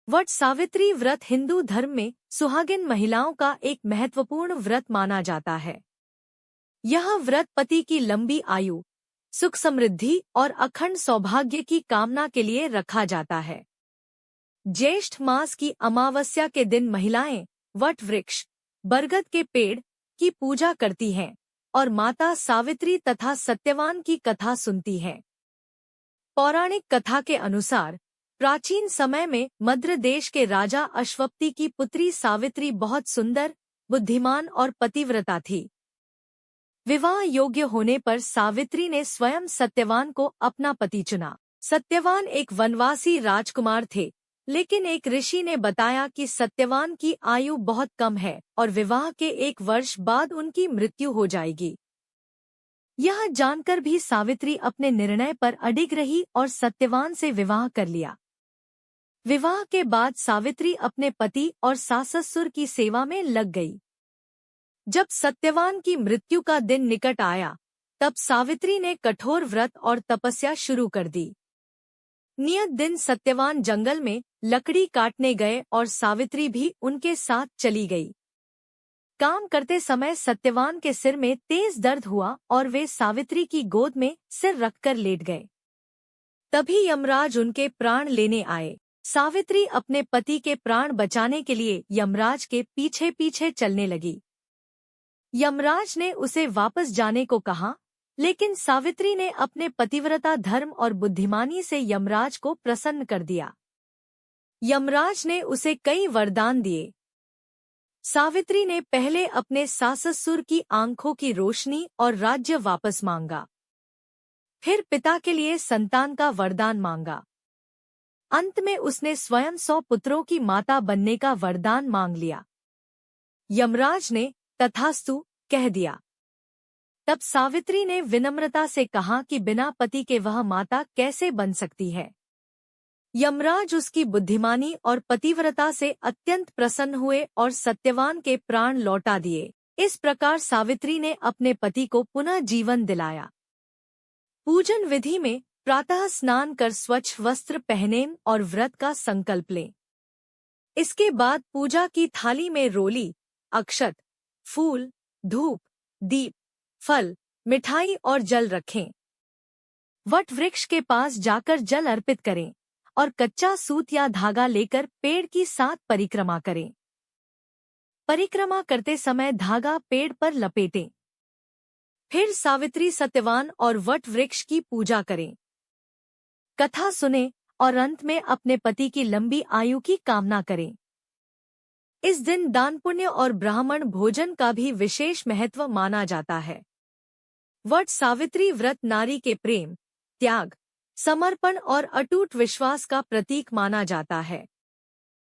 वट सावित्री व्रत हिंदू धर्म में सुहागिन महिलाओं का एक महत्वपूर्ण व्रत माना जाता है। यह व्रत पति की लंबी आयु, सुख समृद्धि और अखंड सौभाग्य की कामना के लिए रखा जाता है। ज्येष्ठ मास की अमावस्या के दिन महिलाएं वट वृक्ष, बरगद के पेड़ की पूजा करती हैं और माता सावित्री तथा सत्यवान की कथा सुनती हैं। पौराणिक कथा के अनुसार प्राचीन समय में मद्र देश के राजा अश्वपति की पुत्री सावित्री बहुत सुंदर, बुद्धिमान और पतिव्रता थी। विवाह योग्य होने पर सावित्री ने स्वयं सत्यवान को अपना पति चुना। सत्यवान एक वनवासी राजकुमार थे, लेकिन एक ऋषि ने बताया कि सत्यवान की आयु बहुत कम है और विवाह के 1 वर्ष बाद उनकी मृत्यु हो जाएगी। यह जानकर भी सावित्री अपने निर्णय पर अडिग रही और सत्यवान से विवाह कर लिया। विवाह के बाद सावित्री अपने पति और सास-ससुर की सेवा में लग गई। जब सत्यवान की मृत्यु का दिन निकट आया, तब सावित्री ने कठोर व्रत और तपस्या शुरू कर दी। नियत दिन सत्यवान जंगल में लकड़ी काटने गए और सावित्री भी उनके साथ चली गई। काम करते समय सत्यवान के सिर में तेज दर्द हुआ और वे सावित्री की गोद में सिर रखकर लेट गए। तभी यमराज उनके प्राण लेने आए। सावित्री अपने पति के प्राण बचाने के लिए यमराज के पीछे पीछे चलने लगी। यमराज ने उसे वापस जाने को कहा, लेकिन सावित्री ने अपने पतिव्रता धर्म और बुद्धिमानी से यमराज को प्रसन्न कर दिया। यमराज ने उसे कई वरदान दिए। सावित्री ने पहले अपने सास-ससुर की आंखों की रोशनी और राज्य वापस मांगा। फिर पिता के लिए संतान का वरदान मांगा। अंत में उसने स्वयं 100 पुत्रों की माता बनने का वरदान मांग लिया। यमराज ने तथास्तु कह दिया। तब सावित्री ने विनम्रता से कहा कि बिना पति के वह माता कैसे बन सकती है। यमराज उसकी बुद्धिमानी और पतिव्रता से अत्यंत प्रसन्न हुए और सत्यवान के प्राण लौटा दिए। इस प्रकार सावित्री ने अपने पति को पुनः जीवन दिलाया। पूजन विधि में प्रातः स्नान कर स्वच्छ वस्त्र पहनें और व्रत का संकल्प लें। इसके बाद पूजा की थाली में रोली, अक्षत, फूल, धूप, दीप, फल, मिठाई और जल रखें। वट वृक्ष के पास जाकर जल अर्पित करें और कच्चा सूत या धागा लेकर पेड़ की 7 परिक्रमा करें। परिक्रमा करते समय धागा पेड़ पर लपेटें। फिर सावित्री, सत्यवान और वट वृक्ष की पूजा करें, कथा सुने और अंत में अपने पति की लंबी आयु की कामना करें। इस दिन दान पुण्य और ब्राह्मण भोजन का भी विशेष महत्व माना जाता है। वट सावित्री व्रत नारी के प्रेम, त्याग, समर्पण और अटूट विश्वास का प्रतीक माना जाता है।